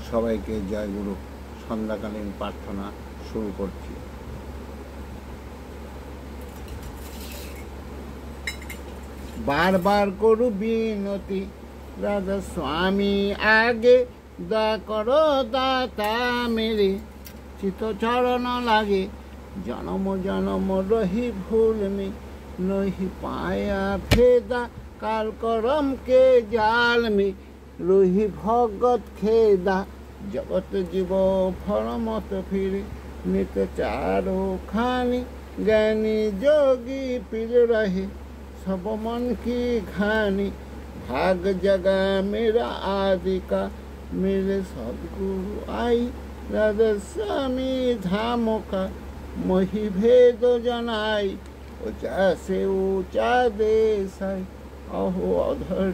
সবাইকে জয় গুরু সন্ধ্যাকালীন প্রার্থনা শুরু করছি। বারবার করু বিনতি রাধা স্বামী আগে দয়া করো দাতা মেরে, চিত চরণ লাগে জনম জনম রহি ভুল মে, নহি পায়া ফেদা কাল করম কে জাল মে, রহি ভগত খেদা জগত জীব ফরমত ফিরে, নিত চারো খানি জ্ঞানী যোগী पीर रहे, सब मन की घानी भाग जगा मेरा आदि का, मेरे सदगुरु आई राधा स्वामी धाम का, मोहि भेद जनाई ऊंचा से ऊंचा देश है, अहो अधर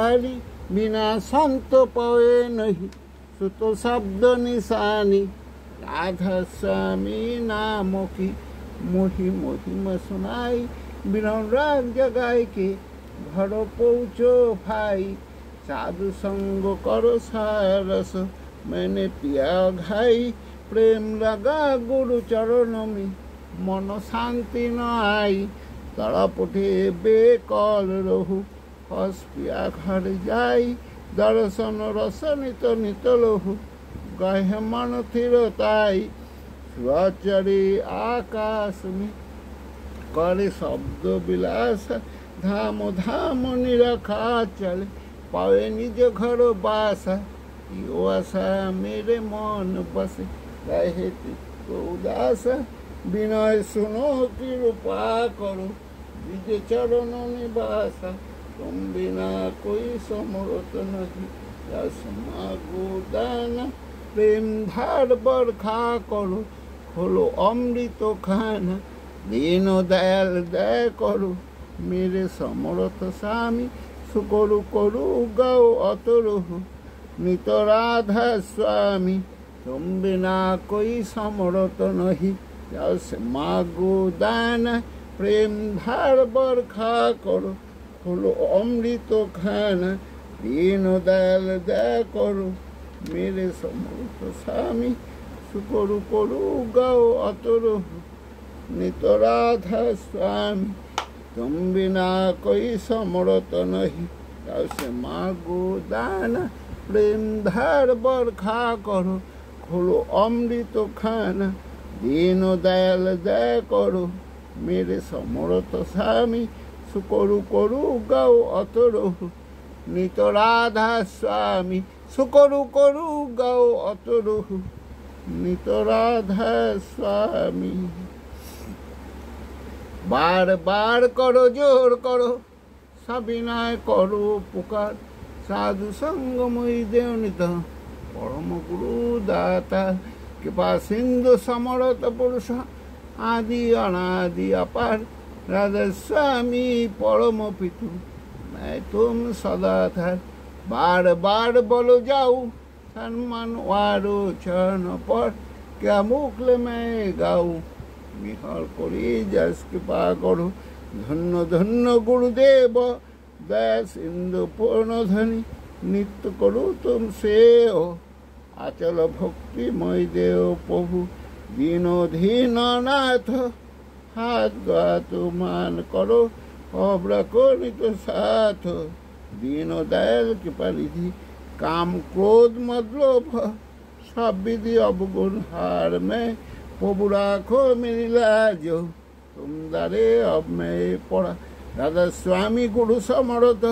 आली बिना संत पवे नहीं, सुतो शब्द निशानी राधा स्वामी नाम की, मोहि महिमा सुनाई बिना राग जगाई के, घर पहुँचो भाई साधु संग करो सारस, मैंने पिया घाई प्रेम लगा गुरु चरण में, मन शांति न आई तड़प उठे बेकल रहू, हस पिया घर जाई दर्शन रस नित नित लहू, गहे मन थिरताई स्वचरी आकाश में, करे शब्द विलास धाम धाम निरखा चले, पावे निज घर बासा यो आशा मेरे मन बसे, रहे तो उदास विनय सुनो कृपा करो, निज चरण निवासा तुम बिना कोई समर्थ नहीं, रस मागो दाना प्रेम धार बरखा करो, खोलो अमृत खाना दीन दयाल दया करो, मेरे समर्थ स्वामी सुकरु करु गौ अतरहु, नित राधा स्वामी तुम बिना कोई समर्थ नहीं, जस मागो दाना प्रेम धार बरखा करो, खोलो अमृत खाना दीन दयाल दया करो, मेरे समर्थ स्वामी सुकरु करु गौ अतरहु, नित राधा स्वामी तुम बिना कोई समर्थ नहीं, जैसे मागो दाना प्रेम धार बरखा करो, खोलो अमृत खाना दीन दयाल दया करो, मेरे समर्थ स्वामी सुकरु करु गौ अतरहु, नित राधा स्वामी सुकरु करु गौ अतरहु, नित राधा स्वामी। बार बार करो जोर करो सविनय करो पुकार, साधु संग मोहि देव नित परम गुरु दाता, कृपा सिंधु समरथ पुरुष आदि अनादि अपार, राधा स्वामी परम पितु मैं तुम सदा था, बार बार बोलो जाऊं सम्मान वारो चरण पर, क्या मुखले मैं गाऊं निहाल करी जस कृपा करो, धन्य धन्य गुरुदेव दया सिंधु पूर्ण धनी, नित्य करो तुम से हो आचल भक्ति मय देव प्रभु, दीनो धीन नाथ हाथ गात मान करो, अब्रको नित साथ दीनो दयाल कृपा निधि, काम क्रोध मद लोभ सब विधि अवगुण हार में, प्रभु राखो मेरी लाज तुम दारे अब मैं पड़ा, राधा स्वामी गुरु समर्थ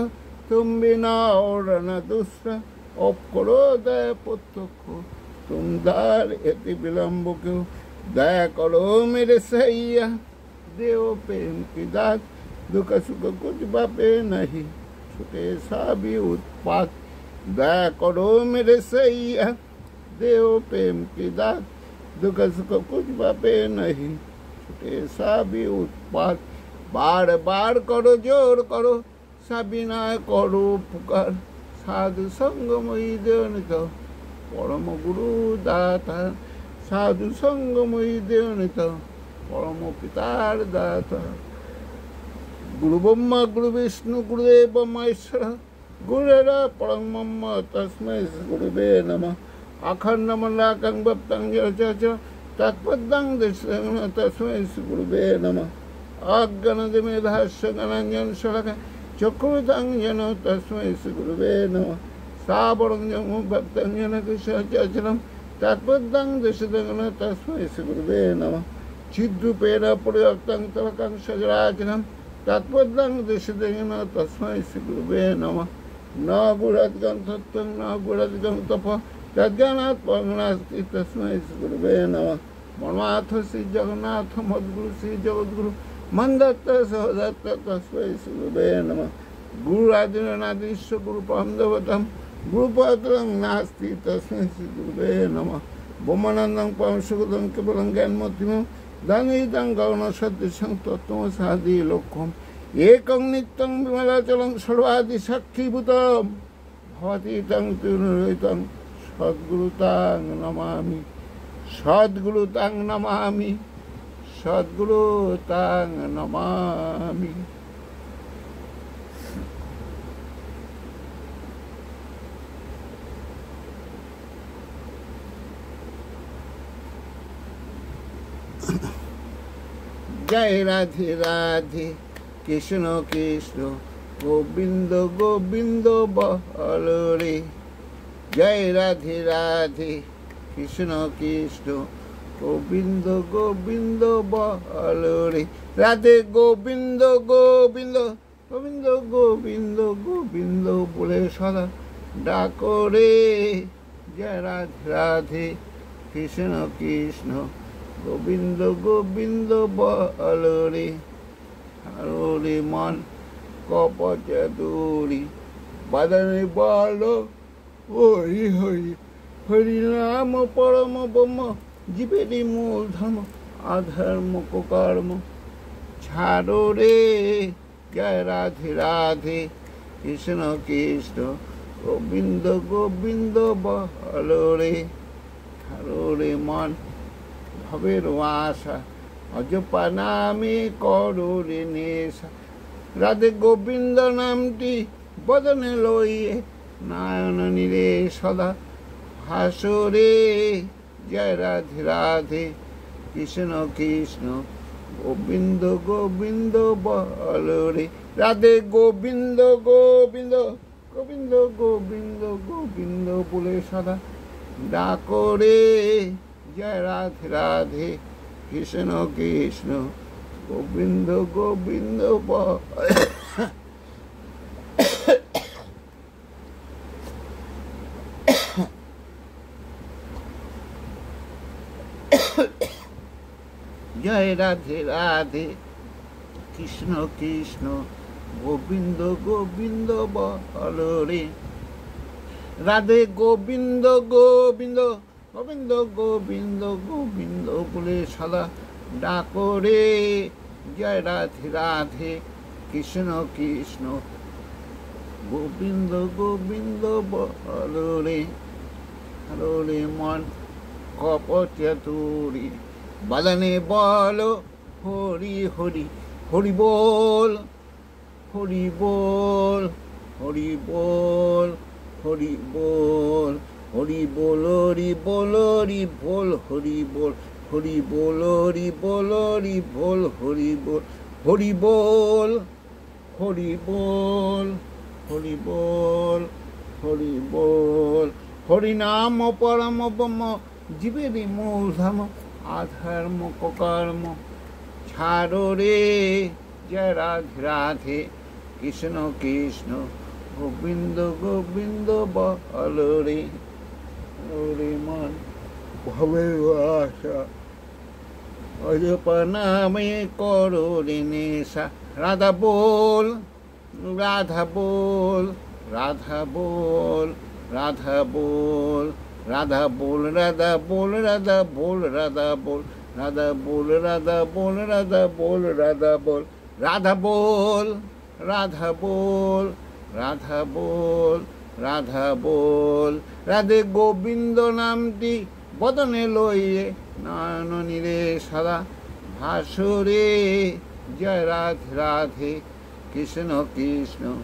तुम बिना और न दूसरा, अब करो दया पुत्र को तुम दार यति विलम्ब क्यों, दया करो मेरे सैया देव प्रेम की दात, दुख सुख कुछ बापे नहीं छुटे साभी उत्पात, दया करो मेरे सैया देव प्रेम की दात, दुख सुख कुछ बापे नहीं छुटे साभी उत्पात, बार बार करो जोर करो सविनय करो पुकार, साधु संग मोहि देव नित परम गुरु दाता, साधु संग मोहि देव नित परम पितार दाता, गुरु ब्रह्मा गुरु विष्णु गुरुदेव महेश्वर, गुरुरा परम तस्मै गुरुवे नमः, अखण्डमण्डलाकारं व्याप्तं येन चराचरं तत्पदं दर्शनं तस्मै श्रीगुरुवे नमः अज्ञानतिमिरान्धस्य ज्ञानाञ्जनशलाकया चक्षुरुन्मिलितं येन तस्मै श्रीगुरुवे नमः स्थावरं जङ्गमं व्याप्तं येन चराचरं तत्पदं दर्शनं तस्मै श्रीगुरुवे नमः चिद्रूपेण परिव्यक्तं तवकं सचराचरं तत्पदं दर्शनं तस्मै श्रीगुरुवे नमः न गुणात्मकं तत्त्वं न गुणात्मकं तपः तज्ज्ञानात् परमनास्ति तस्मै श्रीगुरुवे नमः मन्माथ श्री जगन्नाथ मद्गुरु श्री जगद्गुरु मन्दत्त सहदत्त तस्मै श्रीगुरुवे नमः गुरुरादिनादीश्वर गुरुपरं देवतं गुरुपत्रं नास्ति तस्मै श्रीगुरुवे नमः ब्रह्मानन्दं परं सुखदं केवलं ज्ञानमूर्तिमं धनितं गौणसदृशं तत्त्वमसादि लोक्यम् एकं नित्यं विमलाचलं सर्वादिसाक्षीभूतं भवतीतं त्रिगुणरहितं सद्गुरुतां नमामि सद्गुरुतां नमामि सद्गुरुतां नमामि। जय राधे राधे कृष्ण कृष्ण गोविंद गोविंद बोलो रे जय राधे राधे कृष्ण कृष्ण गोविंद गोविंद बोलो रे राधे गोविंद गोविंद गोविंद गोविंद गोविंद बोले सदा डाको रे जय राधे राधे कृष्ण कृष्ण गोविंद गोविंद बोलो रे हरे मन कपचे दूरी बदने बोलो हरि हरि हरि नाम परम ब्रह्म जीवेरी मूल धर्म अधर्म को कर्म छाड़ो रे जय राधे राधे कृष्ण कृष्ण गोविंद गोविंद बोलो रे हरे मन भवेर आशा अजपा नामे करो रे नेशा राधे गोविंद नामटी बदने लइए नयन नीरे सदा हासो रे जय राधे राधे कृष्ण कृष्ण गोविंद गोविंद बोलो रे राधे गोविंद गोविंद गोविंद गोविंद गोविंद बोले सदा डाको रे जय राधे राधे कृष्ण कृष्ण गोविंद गोविंद जय राधे राधे कृष्ण कृष्ण गोविंद गोविंद बोलो रे राधे गोविंद गोविंद गोविंद गोविंद गोविंद बोले सदा डाको रे जय राधे राधे कृष्ण कृष्ण गोविंद गोविंद बोलो रे हरे मन कपचे दूरी बदने बोलो हरि हरि हरि बोल हरि बोल हरि बोल हरि बोल हरि बोल हरि बोल हरि बोल हरि बोल हरि बोल हरि बोल हरि बोल हरि बोल हरि बोल हरि बोल हरि बोल हरि बोल हरि नाम परम ब्रह्म जीवेरी मूल धर्म अधर्म को कर्म छाड़ो रे जय राधे राधे कृष्ण कृष्ण गोविंद गोविंद बोलो रे हरे मन भवेर आशा अजपा नामे करो रे नेशा राधा बोल राधा बोल राधा बोल राधा बोल राधा बोल राधा बोल राधा बोल राधा बोल राधा बोल राधा बोल राधा बोल राधा बोल राधा बोल राधा बोल राधा बोल राधा बोल राधे गोविंद नामटी बदने लइए नयन नीरे सदा भासो रे जय राधे राधे कृष्ण कृष्ण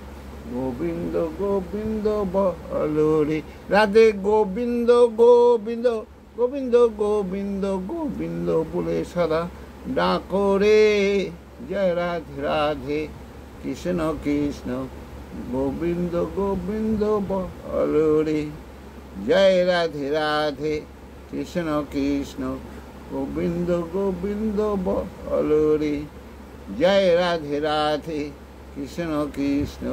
গোবিন্দ গোবিন্দ বলো রে রাধে, গোবিন্দ গোবিন্দ গোবিন্দ গোবিন্দ গোবিন্দ বলে সদা ডাকো রে, জয় রাধে রাধে কৃষ্ণ কৃষ্ণ গোবিন্দ গোবিন্দ বলো রে, জয় রাধে রাধে কৃষ্ণ কৃষ্ণ গোবিন্দ গোবিন্দ বলো রে, জয় রাধে রাধে কৃষ্ণ কৃষ্ণ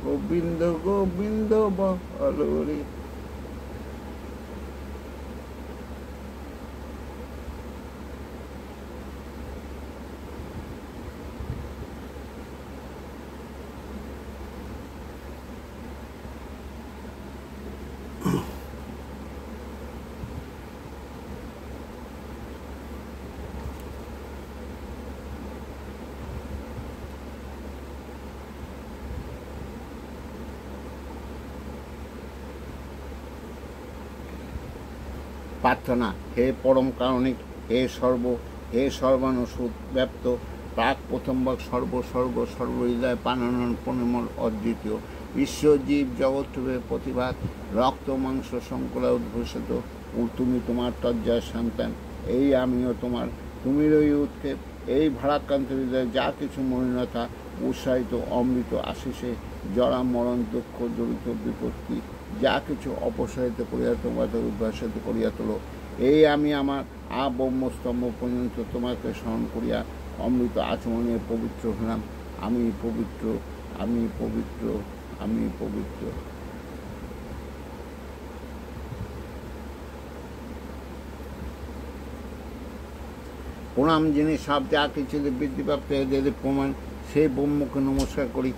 গোবিন্দ গোবিন্দ বলো রে। প্রার্থনা, হে পরম কারণিক, হে সর্বানুসূত ব্যাপ্ত প্রাক প্রথমবার সর্বহৃদয় পানানন পরিমল অদ্বিতীয় ঈশ্বর জীব জগৎরূপে প্রতিভাত রক্ত মাংস সংকলা উদ্ভূষিত, তুমি তোমার তজ্জার সন্তান, এই আমিও তোমার, তুমিরই উৎক্ষেপ, এই ভারাক্রান্ত হৃদয়ে যা কিছু মলিনতা উৎসাহিত অমৃত আশিসে জরা মরণ দুঃখ দরিদ্র বিপত্তি যা কিছু অপসারিত করিয়া তোমাদের উদ্ভাসিত করিয়া তোলো, এই আমি আমার ব্রহ্মস্তম্ভ পর্যন্ত তোমাকে স্মরণ করিয়া অমৃত আচমনে পবিত্র হলাম। আমি পবিত্র, আমি পবিত্র, আমি পবিত্র। প্রণাম যিনি সব যা কিছু বৃদ্ধিপ্রাপ্ত এদের প্রমাণ, সেই ব্রহ্মকে নমস্কার করি।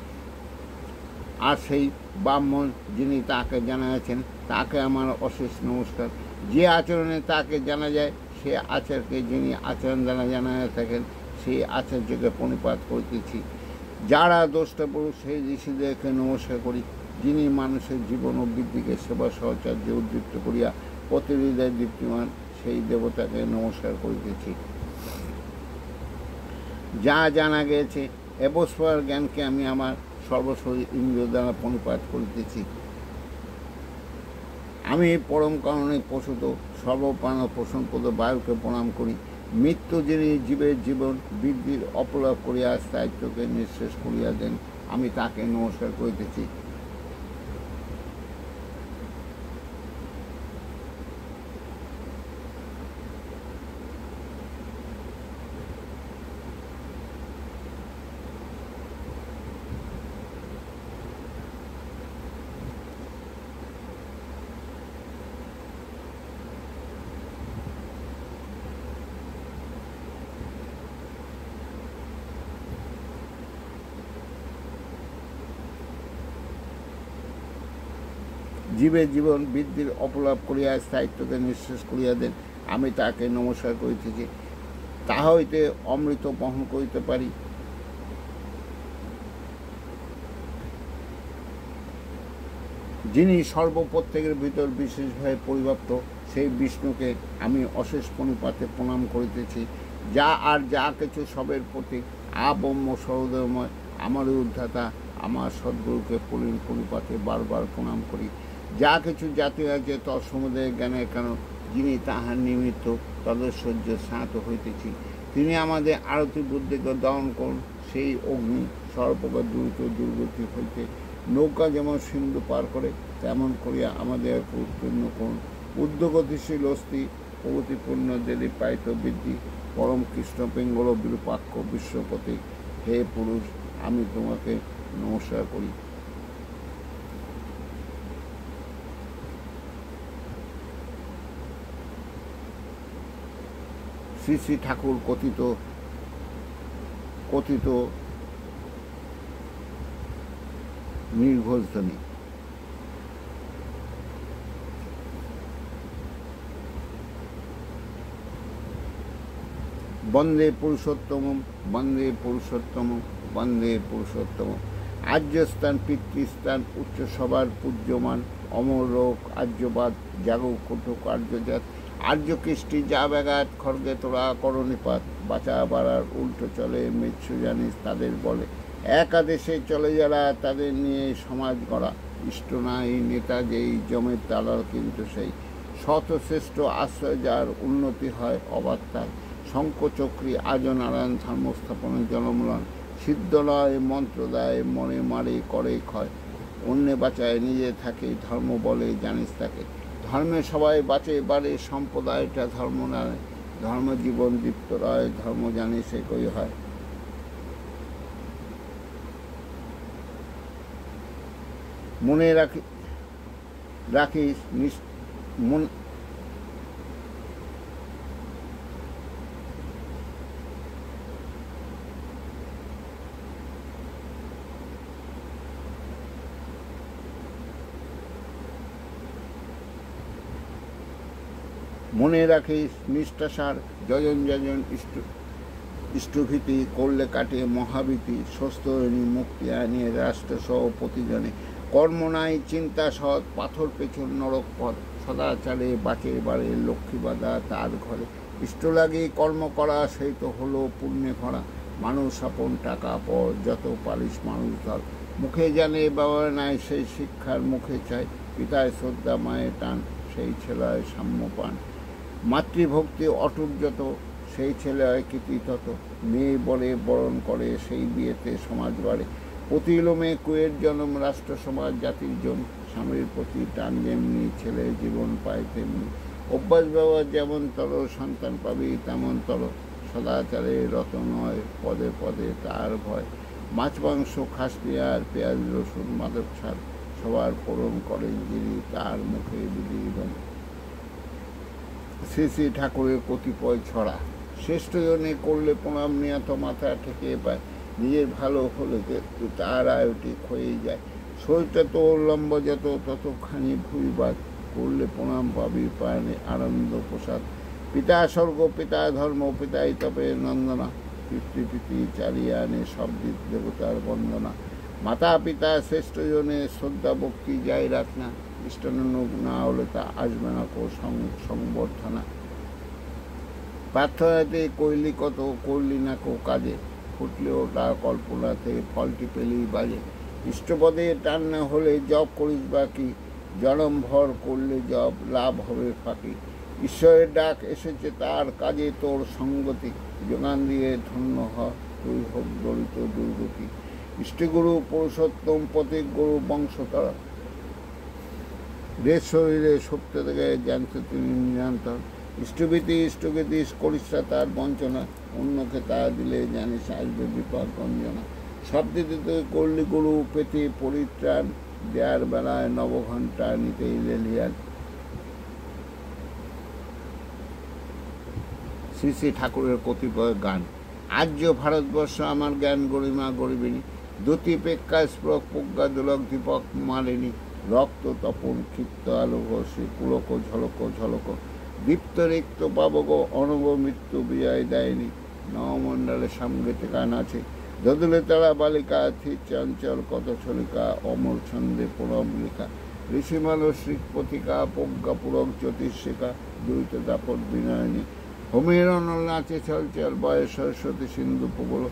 আর সেই ব্রাহ্মণ যিনি তাকে জানাচ্ছেন তাকে আমার অশেষ নমস্কার। যে আচরণে তাকে জানা যায় সে আচারকে যিনি আচরণ দ্বারা জানা থাকেন সেই আচার্যকে প্রণিপাত করিতেছি। যারা দোষটা পুরুষ সেই ঋষিদেরকে নমস্কার করি, যিনি মানুষের জীবন ও বৃদ্ধিকে সেবা সহচর্যে উদ্দীপ্ত করিয়া প্রতি হৃদয় দীপ্তিমান সেই দেবতাকে নমস্কার করিতেছি। যা জানা গিয়েছে এবস্বর জ্ঞানকে আমি আমার সর্বশরীর ইন্দ্রিয় দ্বারা প্রণিপাত করিতেছি। আমি পরম কারণে প্রসূত সর্বপ্রাণ পোষণপদ বায়ুকে প্রণাম করি। মৃত্যু যিনি জীবের জীবন বৃদ্ধির অপলাপ করিয়া স্থায়িত্বকে নিঃশেষ করিয়া দেন, আমি তাকে নমস্কার করিতেছি। জীবের জীবন বৃদ্ধির অপলাপ করিয়া স্থায়িত্বকে নিঃশেষ করিয়া দেন, আমি তাকে নমস্কার করিতেছি। তাহা হইতে অমৃত বহন করিতে পারি। যিনি সর্বপ্রত্যেকের ভিতর বিশেষভাবে পরিব্যাপ্ত সেই বিষ্ণুকে আমি অশেষ প্রণিপাতে প্রণাম করিতেছি। যা কিছু সবের প্রতীক ব্রহ্ম সহোদয়ময় আমারই উদ্ধাতা আমার সদ্গুরুকে প্রণিপাতে বারবার প্রণাম করি। যা কিছু জাতি আছে তৎসমুদয় জ্ঞানের কারণ, যিনি তাহার নিমিত্ত তদৈশ্বর্য স্নাত হইতেছি, তিনি আমাদের আরতি বুদ্ধিকে দহন করুন। সেই অগ্নি সর্বপ্রকার দ্রুত দুর্গতি হইতে নৌকা যেমন সিন্ধু পার করে তেমন করিয়া আমাদের উৎপন্ন করুন। উদ্যোগতিশীল অস্থি প্রগতিপূর্ণ দেবী পাইত বৃদ্ধি পরম কৃষ্ণ পিঙ্গল বিরূপাক্ষ বিশ্বপতি, হে পুরুষ আমি তোমাকে নমস্কার করি। শ্রী শ্রী ঠাকুর কথিত নির্ঘোষধ্বনি। বন্দে পুরুষোত্তম, বন্দে পুরুষোত্তম, বন্দে পুরুষোত্তম। আর্যস্থান পিতৃস্থান উচ্চ সবার পূজ্যমান অমর লোক আর্যবাদ জাগো কটুক আর্যজাত। আর্য কৃষ্টি যা ব্যাঘাত খড়গে তোরা করণিপাত, বাঁচা বাড়ার উল্টো চলে মৃত্যু জানিস তাদের বলে। একাদেশে চলে যারা তাদের নিয়ে সমাজ গড়া, ইষ্ট নাই নেতা যেই জমের দালাল কিন্তু সেই, শত শ্রেষ্ঠ আশ্রয় যার উন্নতি হয় অবাত্তার, শঙ্কচক্রী আজ নারায়ণ ধর্মস্থাপনের জনমূলন, সিদ্ধ নয় মন্ত্র দেয় মনে মারে করে ক্ষয়, অন্যে বাঁচায় নিজে থাকে ধর্ম বলে জানিস তাকে, ধর্মে সবাই বাঁচে বাড়ে সম্প্রদায়টা ধর্ম নয়, ধর্ম জীবন দীপ্ত রয় ধর্ম জানি সে কই হয়। মনে রাখিস মনে রাখিস নিষ্ঠাসার যজন যজন ইষ্টভীতি করলে কাটে মহাভীতি, স্বস্থনি মুক্তি আনিয়ে রাষ্ট্রসহ প্রতিজনে, কর্ম নাই চিন্তা সৎ পাথর পেছন নরক পথ, সদাচারে বাঁচে বাড়ে লক্ষ্মী বাঁধা তার ঘরে, ইষ্ট লাগে কর্ম করা সেই তো হলো পুণ্যে ভরা, মানুষ আপন টাকা পর যত পারিস মানুষ ধর, মুখে জানে বাবা নাই সেই শিক্ষার মুখে চাই, পিতায় শ্রদ্ধা মায়ের টান সেই ছেলেয় সাম্য পান, মাতৃভক্তি অটুট যত সেই ছেলে হয় কৃতি তত, মেয়ে বলে বরণ করে সেই বিয়েতে সমাজ বাড়ে, প্রতিলোমে কুয়ের জন্ম রাষ্ট্র সমাজ জাতির জন, স্বামীর প্রতি টান যেমনি ছেলে জীবন পায় তেমনি, অভ্যাস ব্যবহার যেমন তর সন্তান পাবি তেমন তর, সদাচারে রত নয় পদে পদে তার ভয়, মাছ মাংস খাস পেঁয়াজ পেঁয়াজ রসুন মাদক ছাড়, সবার পূরণ করেন যিনি তার মুখে বিধিবন। শ্রী শ্রী ঠাকুরের কতিপয় ছড়া, শ্রেষ্ঠ জনে করলে প্রণাম নিয়ত মাথা ঠেকে পায়, নিজের ভালো হলে তার আয়টি ক্ষয়ে যায়, শরীরটা তো লম্ব যত ততখানি ভুইবাদ, করলে প্রণাম পাবি পায়নে আনন্দ প্রসাদ, পিতা স্বর্গ পিতা ধর্ম পিতাই তবে নন্দনা, পিতৃপিতি চালিয়ে আনে সব দিক দেবতার বন্দনা, মাতা পিতা শ্রেষ্ঠ জনে শ্রদ্ধা ভক্তি যাই রাখ না, ইষ্টানুগ না হলে তা আসবে না কো সংবর্ধনা, প্রার্থনাতে কইলি কত করলি না কো কাজে, ফুটলে ওটা কল্পনাতে ফলটি পেলেই বাজে, ইষ্টপদে টান না হলে জপ করিস বাকি, জনম ভর করলে জব লাভ হবে ফাঁকি, ঈশ্বরের ডাক এসেছে তার কাজে তোর সঙ্গতি, যোগান দিয়ে ধন্য হ তুই হোক দলিত দুর্গতি, ইষ্টগুরু পুরুষোত্তম প্রতীক গুরু বংশতর, দেশ শরীরে সত্য থেকে জানতে তিনি নিরন্তর, ইষ্টভীতি ইষ্টগীতি করিস তার বঞ্চনা, অন্যকে তা দিলে জানিস আসবে বিপদ গঞ্জনা, সব দিতে তুই করলি গুরু পেতে পরিত্রাণ, দেয়ার বেলায় নবঘণ্টা নিতেই রেলিয়ান। শ্রী শ্রী ঠাকুরের কতিপয় গান, আর্য ভারতবর্ষ আমার জ্ঞান গরিমা গরিবিনী, দ্যুতি পেক্কা স্প্রক প্রজ্ঞা দোলক দীপক মালিনী, রক্ত তপন ক্ষিপ্ত আলোক শ্রী পুলক ঝলক ঝলক, দীপ্ত রিক্ত পাবক অনব মৃত্যু বিজয় দেয়নি, নবমণ্ডলে সামগেতে গান আছে, দদুলে তারা বালিকা থি চঞ্চল কত ছলিকা, অমর ছন্দে প্রণব লেখা, ঋষিমাল শ্রীপতিকা প্রজ্ঞা পুরক জ্যোতিষিকা, দ্বৈত দাপট বিনয়নী, হোমের অনল নাচে চল চল বয়স সরস্বতী সিন্ধু প্রবল,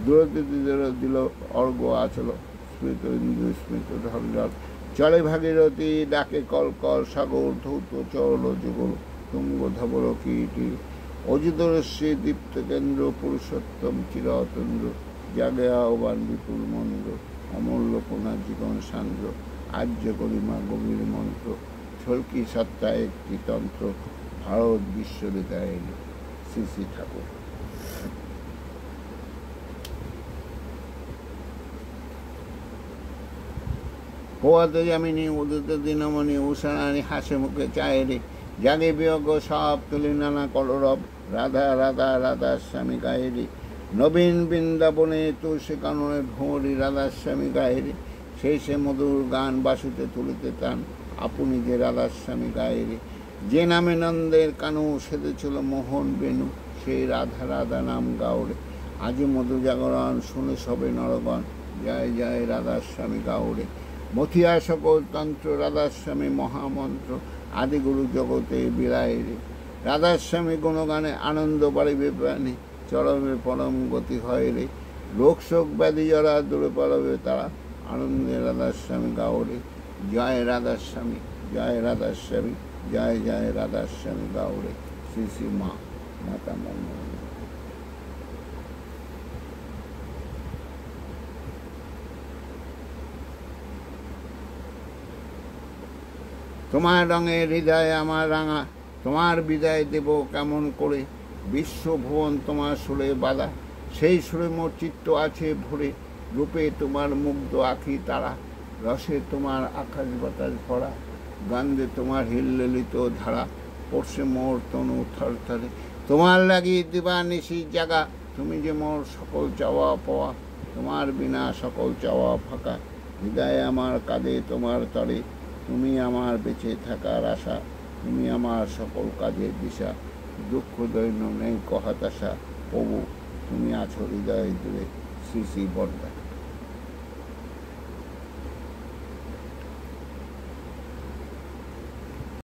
দূরদিদিদের দিল অর্ঘ আচল, স্মৃত ইন্দু স্মৃত ঢল চলে ভাগীরথী ডাকে কল কল, সাগর ধৌত চল যুগল, তুঙ্গ ধবল কীটি, অজিতরশ্রী দীপ্ত কেন্দ্র, পুরুষোত্তম চিরতন্দ্র, জাগে আহ্বান বিপুল মন্দ্র, অমূল্য কোনা জীবন সান্দ্র, আর্য গরিমা গভীর মন্ত্র, ছলকি সত্তা একটি তন্ত্র, ভারত বিশ্ববিদ্যালয়। শ্রী শ্রী ঠাকুর। পোয়াতে যামিনী উদিত দিনমণি, উষারানী হাসে মুখে চায় রে, জাগে বিয়োগ সব তুলি নানা কলরব, রাধা রাধা রাধার স্বামী গায়েরি, নবীন বৃন্দাবনে তুলসী কাননে ভ্রমরি, রাধার স্বামী গায়েরি, সেই সে মধুর গান বাসুতে তুলিতে টান, আপনি যে রাধার স্বামী গায়েরি, যে নামে নন্দের কানু সেদেছিল মোহন বেনু, সেই রাধা রাধা নাম গাওরে, আজি মধু জাগরণ শুনে সবে নরগণ, জয় জয় রাধার স্বামী গাওরে, মথিয়া সকল তন্ত্র রাধার স্বামী মহামন্ত্র, আদিগুরু জগতে বিলায় রে, রাধার স্বামী গুণগানে আনন্দ বাড়িবে প্রাণে, চরমে পরম গতি হয় রে, রোগ শোক ব্যাধি যারা দূরে পালাবে তারা। আনন্দে রাধাস্বামী গাওরে, জয় রাধাস্বামী, জয় রাধাস্বামী, জয় জয় রাধাস্বামী গাওরে। শ্রী শ্রী মা মাতা মনমোহন। তোমার রঙে হৃদয় আমার রাঙা, তোমার বিদায় দেব কেমন করে। বিশ্বভুবন তোমার সুরে বাঁধা, সেই সুরে মোর চিত্ত আছে ভরে। রূপে তোমার মুগ্ধ আঁখি তারা, রসে তোমার আকাশ বাতাস ভরা। গন্ধে তোমার হিল্লোলিত ধারা, পড়ছে মোর তনু থরথরে। তোমার লাগি দিবানিশি জাগা, তুমি যে মোর সকল চাওয়া পাওয়া। তোমার বিনা সকল চাওয়া ফাঁকা, হৃদয়ে আমার কাঁধে তোমার তরে। তুমি আমার বেঁচে থাকার আশা, তুমি আমার সকল কাজের দিশা। দুঃখ দৈন্য নেই হতাশা, প্রভু তুমি আছো হৃদয়ে জুড়ে। শ্রী শ্রী বরদা।